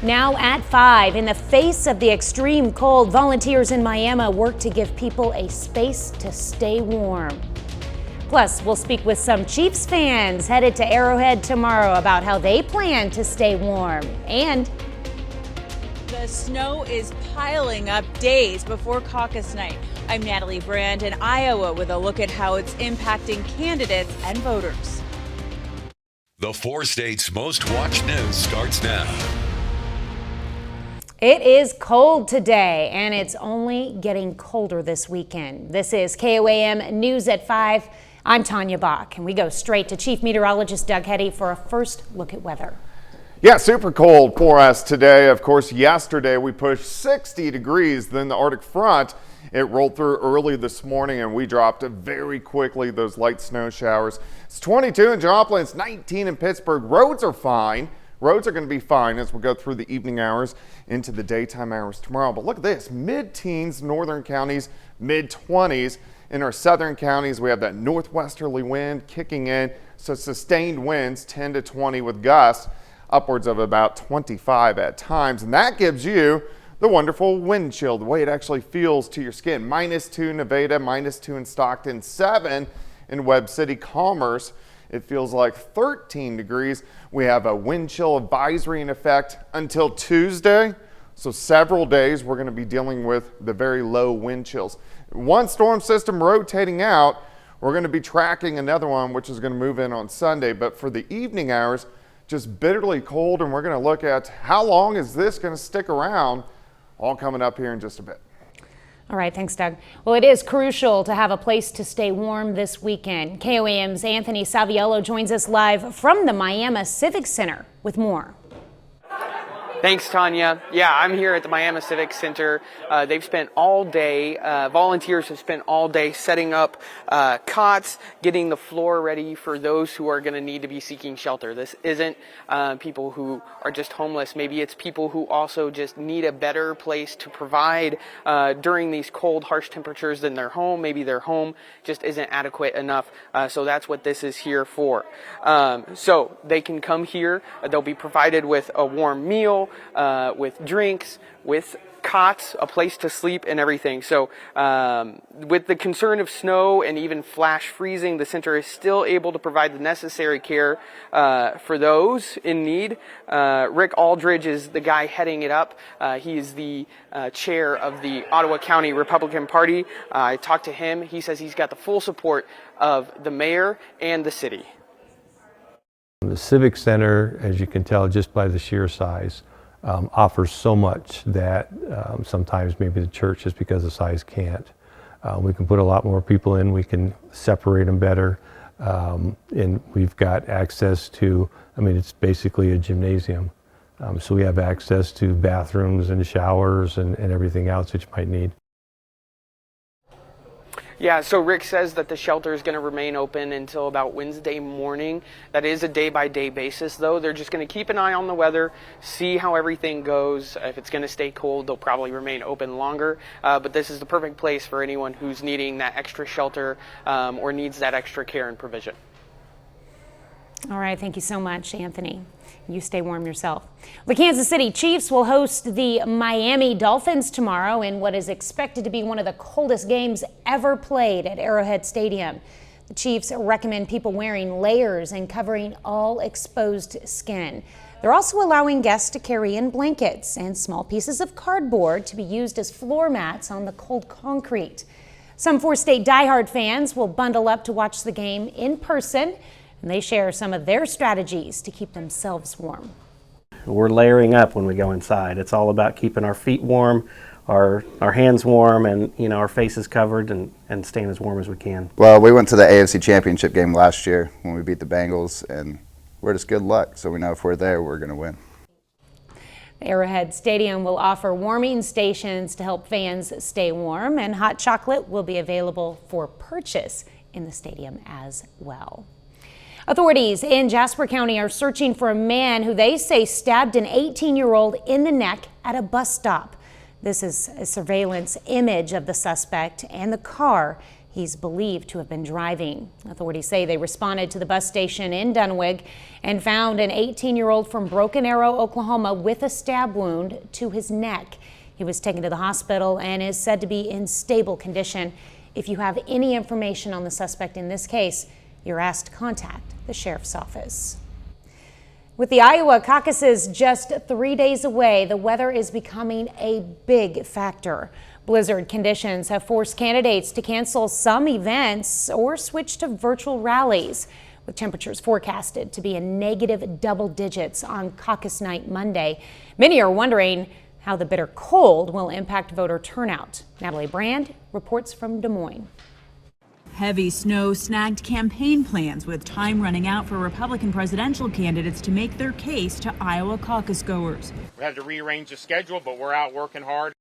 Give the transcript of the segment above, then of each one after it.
Now at 5, in the face of the extreme cold, volunteers in Miami work to give people a space to stay warm. Plus, we'll speak with some Chiefs fans headed to Arrowhead tomorrow about how they plan to stay warm. And the snow is piling up days before caucus night. I'm Natalie Brand in Iowa with a look at how it's impacting candidates and voters. The 4 states' most watched news starts now. It is cold today, and it's only getting colder this weekend. This is KOAM News at 5. I'm Tanya Bach, and we go straight to Chief Meteorologist Doug Hetty for a first look at weather. Yeah, super cold for us today. Of course, yesterday we pushed 60 degrees. Then the Arctic front, it rolled through early this morning, and we dropped very quickly those light snow showers. It's 22 in Joplin, it's 19 in Pittsburgh. Roads are fine. Roads are going to be fine as we go through the evening hours into the daytime hours tomorrow. But look at this, mid-teens, northern counties, mid-20s. In our southern counties, we have that northwesterly wind kicking in. So sustained winds 10 to 20 with gusts upwards of about 25 at times. And that gives you the wonderful wind chill, the way it actually feels to your skin. -2 in Nevada, -2 in Stockton, 7 in Webb City, Commerce. It feels like 13 degrees. We have a wind chill advisory in effect until Tuesday. So several days we're going to be dealing with the very low wind chills. One storm system rotating out, we're going to be tracking another one, which is going to move in on Sunday. But for the evening hours, just bitterly cold. And we're going to look at how long is this going to stick around, all coming up here in just a bit. All right, thanks, Doug. Well, it is crucial to have a place to stay warm this weekend. KOAM's Anthony Saviello joins us live from the Miami Civic Center with more. Thanks, Tanya. Yeah, I'm here at the Miami Civic Center. They've spent all day, volunteers have spent all day setting up cots, getting the floor ready for those who are going to need to be seeking shelter. This isn't people who are just homeless. Maybe it's people who also just need a better place to provide during these cold, harsh temperatures than their home. Maybe their home just isn't adequate enough. So that's what this is here for. So they can come here. They'll be provided with a warm meal, with drinks, with cots, a place to sleep, and everything. So with the concern of snow and even flash freezing, the center is still able to provide the necessary care for those in need. Rick Aldridge is the guy heading it up. He is the chair of the Ottawa County Republican Party. I talked to him. He says he's got the full support of the mayor and the city. The Civic Center, as you can tell just by the sheer size, offers so much that sometimes maybe the church, just because of size, can't. We can put a lot more people in, we can separate them better, and we've got access to, it's basically a gymnasium. So we have access to bathrooms and showers and everything else that you might need. Yeah, so Rick says that the shelter is going to remain open until about Wednesday morning. That is a day-by-day basis, though. They're just going to keep an eye on the weather, see how everything goes. If it's going to stay cold, they'll probably remain open longer. But this is the perfect place for anyone who's needing that extra shelter or needs that extra care and provision. All right, thank you so much, Anthony. You stay warm yourself. The Kansas City Chiefs will host the Miami Dolphins tomorrow in what is expected to be one of the coldest games ever played at Arrowhead Stadium. The Chiefs recommend people wearing layers and covering all exposed skin. They're also allowing guests to carry in blankets and small pieces of cardboard to be used as floor mats on the cold concrete. Some four-state diehard fans will bundle up to watch the game in person, and they share some of their strategies to keep themselves warm. We're layering up when we go inside. It's all about keeping our feet warm, our hands warm, and our faces covered and staying as warm as we can. Well, we went to the AFC Championship game last year when we beat the Bengals, and we're just good luck. So we know if we're there, we're going to win. The Arrowhead Stadium will offer warming stations to help fans stay warm, and hot chocolate will be available for purchase in the stadium as well. Authorities in Jasper County are searching for a man who they say stabbed an 18-year-old in the neck at a bus stop. This is a surveillance image of the suspect and the car He's believed to have been driving. Authorities say they responded to the bus station in Dunwich and found an 18-year-old from Broken Arrow, Oklahoma, with a stab wound to his neck. He was taken to the hospital and is said to be in stable condition. If you have any information on the suspect in this case, you're asked to contact the sheriff's office. With the Iowa caucuses just 3 days away, the weather is becoming a big factor. Blizzard conditions have forced candidates to cancel some events or switch to virtual rallies, with temperatures forecasted to be in negative double digits on caucus night Monday. Many are wondering how the bitter cold will impact voter turnout. Natalie Brand reports from Des Moines. Heavy snow snagged campaign plans, with time running out for Republican presidential candidates to make their case to Iowa caucus goers. We had to rearrange the schedule, but we're out working hard.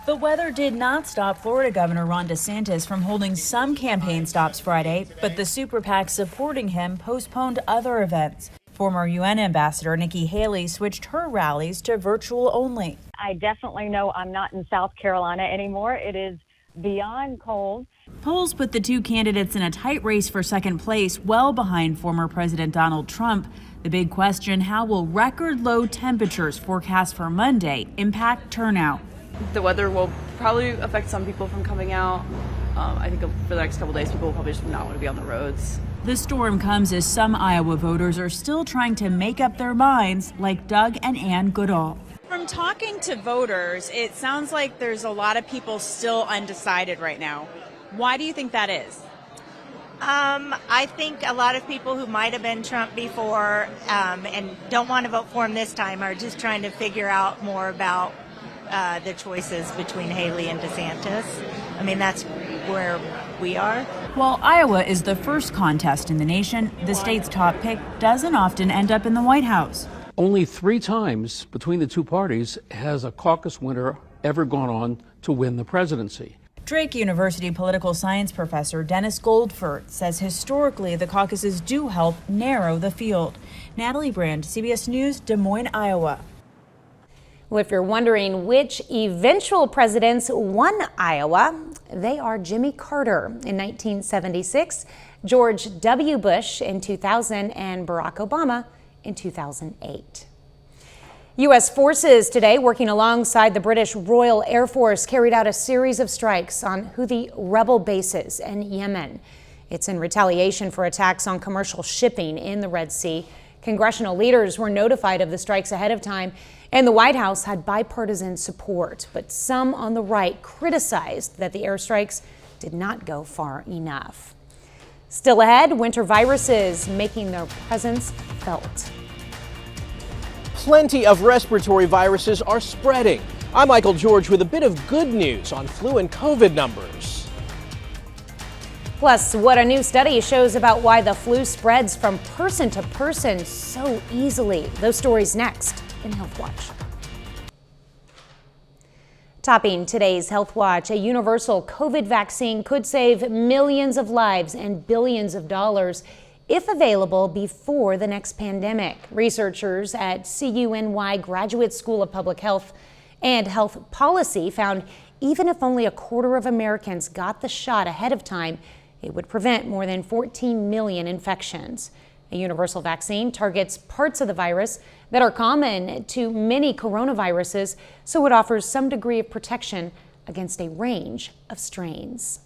The weather did not stop Florida Governor Ron DeSantis from holding some campaign stops Friday, but the super PAC supporting him postponed other events. Former UN Ambassador Nikki Haley switched her rallies to virtual only. I definitely know I'm not in South Carolina anymore. It is beyond cold. Polls put the two candidates in a tight race for second place, well behind former President Donald Trump. The big question: how will record low temperatures forecast for Monday impact turnout? The weather will probably affect some people from coming out. I think for the next couple days, people will probably just not want to be on the roads. The storm comes as some Iowa voters are still trying to make up their minds, like Doug and Ann Goodall. From talking to voters, it sounds like there's a lot of people still undecided right now. Why do you think that is? I think a lot of people who might have been Trump before and don't want to vote for him this time are just trying to figure out more about the choices between Haley and DeSantis. I mean, that's where we are. While Iowa is the first contest in the nation, the state's top pick doesn't often end up in the White House. Only 3 times between the two parties has a caucus winner ever gone on to win the presidency. Drake University political science professor Dennis Goldford says historically the caucuses do help narrow the field. Natalie Brand, CBS News, Des Moines, Iowa. Well, if you're wondering which eventual presidents won Iowa, they are Jimmy Carter in 1976, George W. Bush in 2000, and Barack Obama in 2008. U.S. forces today, working alongside the British Royal Air Force, carried out a series of strikes on Houthi rebel bases in Yemen. It's in retaliation for attacks on commercial shipping in the Red Sea. Congressional leaders were notified of the strikes ahead of time, and the White House had bipartisan support. But some on the right criticized that the airstrikes did not go far enough. Still ahead, winter viruses making their presence felt. Plenty of respiratory viruses are spreading. I'm Michael George with a bit of good news on flu and COVID numbers. Plus, what a new study shows about why the flu spreads from person to person so easily. Those stories next in Health Watch. Topping today's Health Watch, a universal COVID vaccine could save millions of lives and billions of dollars if available before the next pandemic. Researchers at CUNY Graduate School of Public Health and Health Policy found even if only a quarter of Americans got the shot ahead of time, it would prevent more than 14 million infections. A universal vaccine targets parts of the virus that are common to many coronaviruses, so it offers some degree of protection against a range of strains.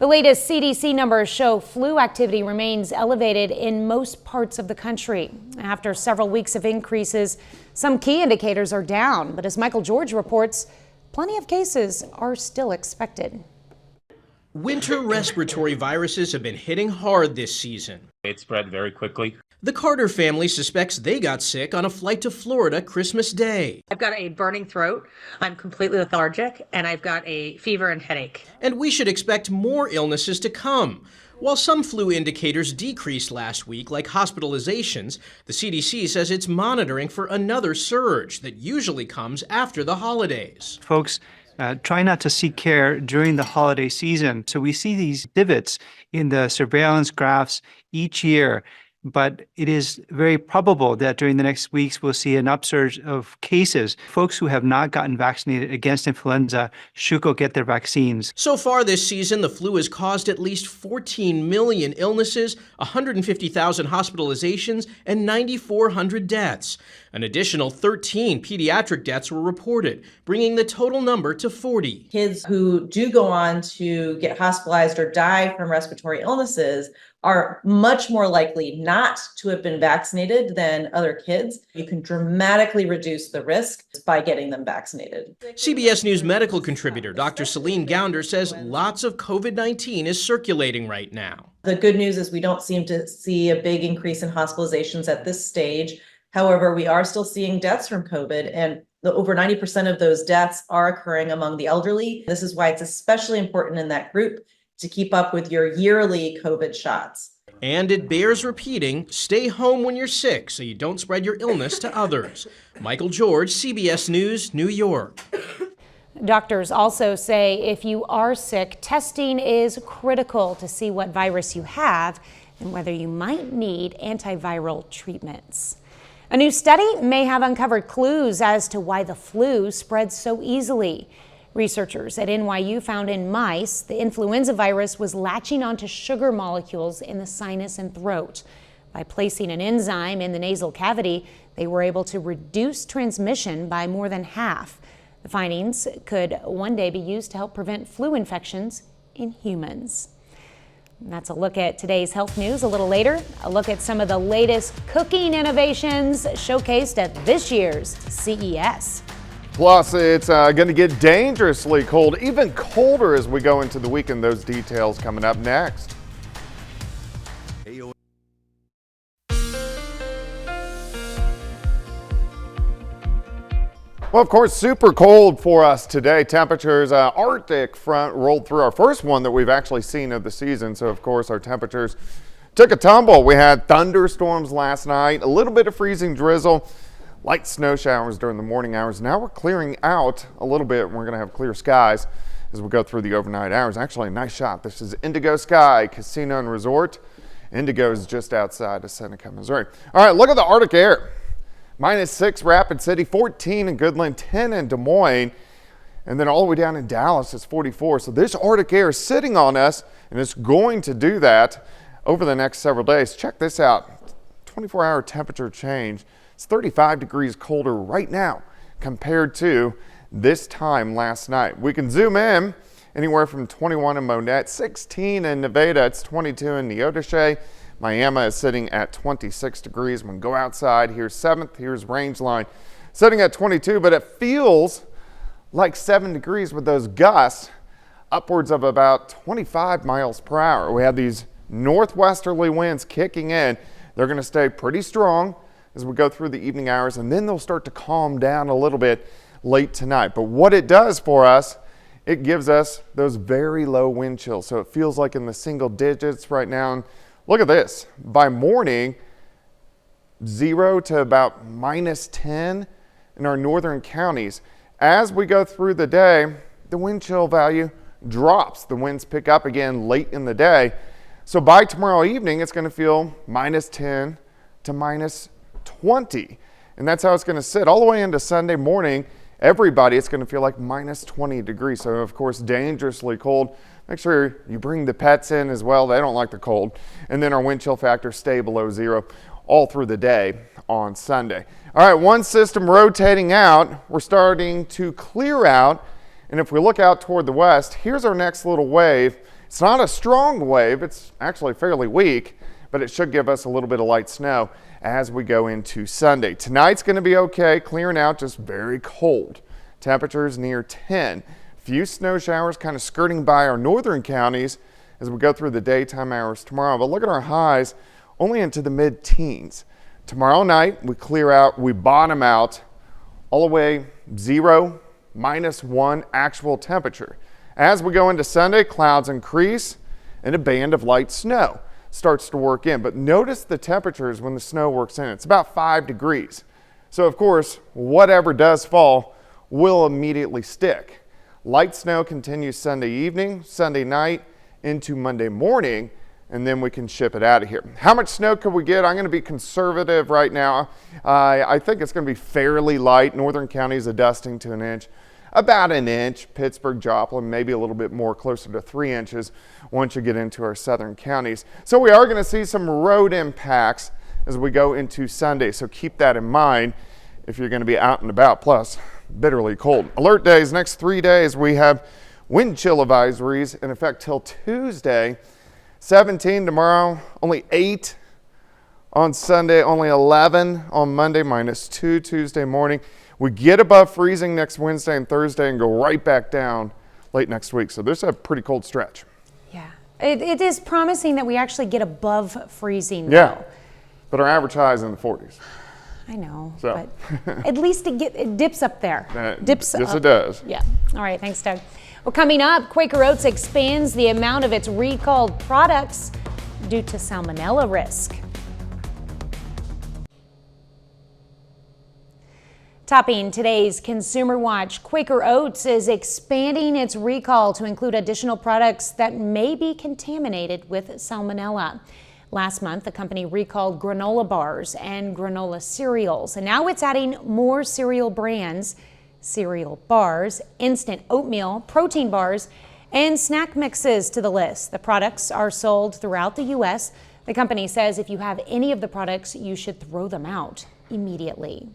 The latest CDC numbers show flu activity remains elevated in most parts of the country. After several weeks of increases, some key indicators are down, but as Michael George reports, plenty of cases are still expected. Winter respiratory viruses have been hitting hard this season. It spread very quickly. The Carter family suspects they got sick on a flight to Florida Christmas Day. I've got a burning throat, I'm completely lethargic, and I've got a fever and headache. And we should expect more illnesses to come. While some flu indicators decreased last week, like hospitalizations, the CDC says it's monitoring for another surge that usually comes after the holidays. Folks try not to seek care during the holiday season. So we see these divots in the surveillance graphs each year. but it is very probable that during the next weeks we'll see an upsurge of cases. Folks who have not gotten vaccinated against influenza should go get their vaccines. So far this season, the flu has caused at least 14 million illnesses, 150,000 hospitalizations, and 9,400 deaths. An additional 13 pediatric deaths were reported, bringing the total number to 40. Kids who do go on to get hospitalized or die from respiratory illnesses are much more likely not to have been vaccinated than other kids. You can dramatically reduce the risk by getting them vaccinated. CBS News medical contributor Dr. Celine Gounder says lots of COVID-19 is circulating right now. The good news is we don't seem to see a big increase in hospitalizations at this stage. However, we are still seeing deaths from COVID, and over 90% of those deaths are occurring among the elderly. This is why it's especially important in that group to keep up with your yearly COVID shots. And it bears repeating, stay home when you're sick so you don't spread your illness to others. Michael George, CBS News, New York. Doctors also say if you are sick, testing is critical to see what virus you have and whether you might need antiviral treatments. A new study may have uncovered clues as to why the flu spreads so easily. Researchers at NYU found in mice the influenza virus was latching onto sugar molecules in the sinus and throat. By placing an enzyme in the nasal cavity, they were able to reduce transmission by more than half. The findings could one day be used to help prevent flu infections in humans. And that's a look at today's health news. A little later, a look at some of the latest cooking innovations showcased at this year's CES. Plus, it's going to get dangerously cold, even colder as we go into the weekend. Those details coming up next. Well, of course, super cold for us today. Temperatures, Arctic front rolled through, our first one that we've actually seen of the season. So, of course, our temperatures took a tumble. We had thunderstorms last night, a little bit of freezing drizzle, light snow showers during the morning hours. Now we're clearing out a little bit. We're going to have clear skies as we go through the overnight hours. Actually, a nice shot. This is Indigo Sky Casino and Resort. Indigo is just outside of Seneca, Missouri. All right, look at the Arctic air. -6 Rapid City, 14 in Goodland, 10 in Des Moines, and then all the way down in Dallas it's 44. So this Arctic air is sitting on us, and it's going to do that over the next several days. Check this out, 24-hour temperature change. It's 35 degrees colder right now compared to this time last night. We can zoom in anywhere from 21 in Monette, 16 in Nevada, it's 22 in Neodesha. Miami is sitting at 26 degrees. When we go outside, here's 7th, here's Rangeline, sitting at 22, but it feels like 7 degrees with those gusts upwards of about 25 miles per hour. We have these northwesterly winds kicking in. They're going to stay pretty strong as we go through the evening hours, and then they'll start to calm down a little bit late tonight. But what it does for us, it gives us those very low wind chills. So it feels like in the single digits right now. Look at this. By morning, 0 to about -10 in our northern counties. As we go through the day, the wind chill value drops. The winds pick up again late in the day. So by tomorrow evening, it's going to feel -10 to -20. And that's how it's going to sit all the way into Sunday morning. Everybody, it's going to feel like -20 degrees. So, of course, dangerously cold. Make sure you bring the pets in as well. They don't like the cold. And then our wind chill factors stay below 0 all through the day on Sunday. All right, one system rotating out. We're starting to clear out. And if we look out toward the west, here's our next little wave. It's not a strong wave. It's actually fairly weak, but it should give us a little bit of light snow as we go into Sunday. Tonight's going to be okay, clearing out, just very cold. Temperatures near 10. Few snow showers kind of skirting by our northern counties as we go through the daytime hours tomorrow. But look at our highs, only into the mid-teens. Tomorrow night, we clear out, we bottom out all the way 0, -1 actual temperature. As we go into Sunday, clouds increase and a band of light snow starts to work in. But notice the temperatures when the snow works in. It's about 5 degrees. So, of course, whatever does fall will immediately stick. Light snow continues Sunday evening, Sunday night, into Monday morning. and then we can ship it out of here. How much snow could we get? I'm going to be conservative right now. I think it's going to be fairly light. Northern counties adjusting to an inch, about an inch. Pittsburgh, Joplin, maybe a little bit more, closer to 3 inches once you get into our southern counties. So we are going to see some road impacts as we go into Sunday. So keep that in mind if you're going to be out and about. Plus, bitterly cold. Alert days, next 3 days, we have wind chill advisories in effect till Tuesday. 17 tomorrow, only 8 on Sunday, only 11 on Monday, -2 Tuesday morning. We get above freezing next Wednesday and Thursday and go right back down late next week. So there's a pretty cold stretch. Yeah, it is promising that we actually get above freezing. Yeah, though. but our average high is in the 40s. I know, So. but at least it dips up there. Yes, it does. Yeah. All right, thanks, Doug. Well, coming up, Quaker Oats expands the amount of its recalled products due to salmonella risk. Topping today's Consumer Watch, Quaker Oats is expanding its recall to include additional products that may be contaminated with salmonella. Last month, the company recalled granola bars and granola cereals, and now it's adding more cereal brands, cereal bars, instant oatmeal, protein bars, and snack mixes to the list. The products are sold throughout the U.S. The company says if you have any of the products, you should throw them out immediately.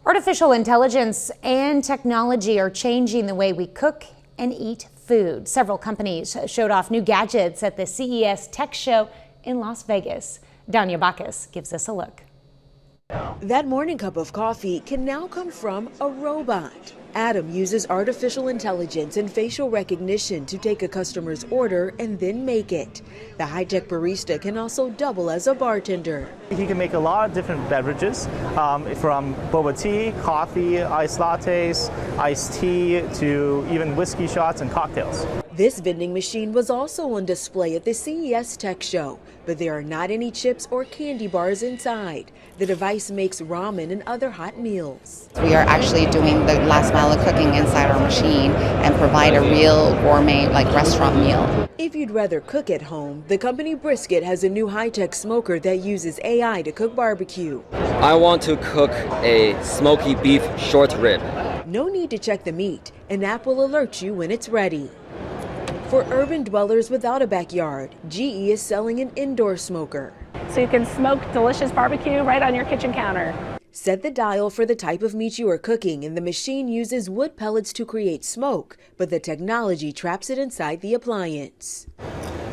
Artificial intelligence and technology are changing the way we cook and eat food. Several companies showed off new gadgets at the CES Tech Show in Las Vegas. Danya Bacchus gives us a look. That morning cup of coffee can now come from a robot. Adam uses artificial intelligence and facial recognition to take a customer's order and then make it. The high-tech barista can also double as a bartender. He can make a lot of different beverages, from boba tea, coffee, iced lattes, iced tea, to even whiskey shots and cocktails. This vending machine was also on display at the CES Tech Show, but there are not any chips or candy bars inside. The device makes ramen and other hot meals. We are actually doing the last mile of cooking inside our machine and provide a real gourmet, restaurant meal. If you'd rather cook at home, the company Brisket has a new high-tech smoker that uses AI to cook barbecue. I want to cook a smoky beef short rib. No need to check the meat. An app will alert you when it's ready. For urban dwellers without a backyard, GE is selling an indoor smoker. So you can smoke delicious barbecue right on your kitchen counter. Set the dial for the type of meat you are cooking, and the machine uses wood pellets to create smoke, but the technology traps it inside the appliance.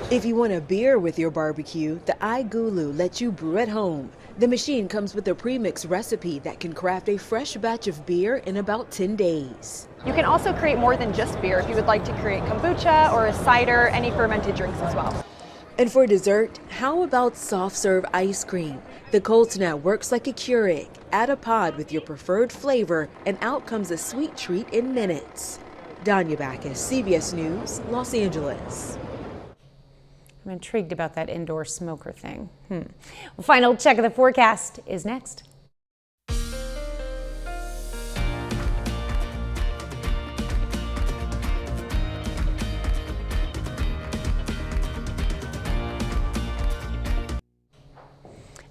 If you want a beer with your barbecue, the iGulu lets you brew at home. The machine comes with a premix recipe that can craft a fresh batch of beer in about 10 days. You can also create more than just beer if you would like to create kombucha or a cider, any fermented drinks as well. And for dessert, how about soft serve ice cream? The Cold Snap works like a Keurig. Add a pod with your preferred flavor, and out comes a sweet treat in minutes. Danya Bacchus, CBS News, Los Angeles. I'm intrigued about that indoor smoker thing. Well, final check of the forecast is next.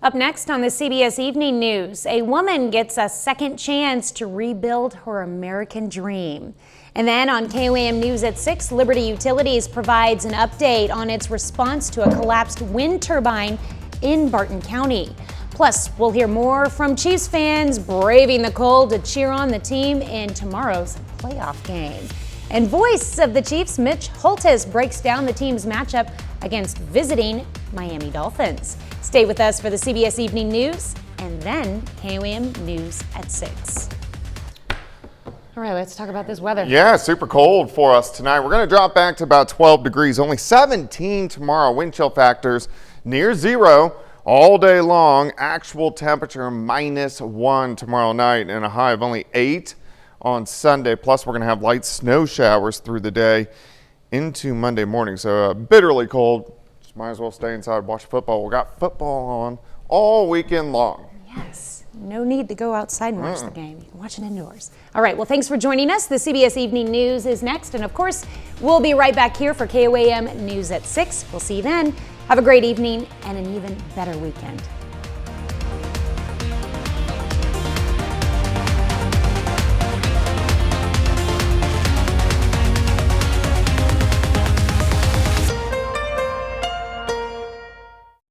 Up next on the CBS Evening News, a woman gets a second chance to rebuild her American dream. And then on KOAM News at 6, Liberty Utilities provides an update on its response to a collapsed wind turbine in Barton County. Plus, we'll hear more from Chiefs fans braving the cold to cheer on the team in tomorrow's playoff game. And voice of the Chiefs, Mitch Holtis, breaks down the team's matchup against visiting Miami Dolphins. Stay with us for the CBS Evening News and then KOAM News at 6. All right, let's talk about this weather. Yeah, super cold for us tonight. We're going to drop back to about 12 degrees, only 17 tomorrow. Wind chill factors near zero all day long. Actual temperature -1 tomorrow night and a high of only 8 on Sunday. Plus, we're going to have light snow showers through the day into Monday morning. So bitterly cold. Just might as well stay inside, watch football. We got football on all weekend long. Yes. No need to go outside and watch the game. You can watch it indoors. All right. Well, thanks for joining us. The CBS Evening News is next. And of course, we'll be right back here for KOAM News at 6. We'll see you then. Have a great evening and an even better weekend.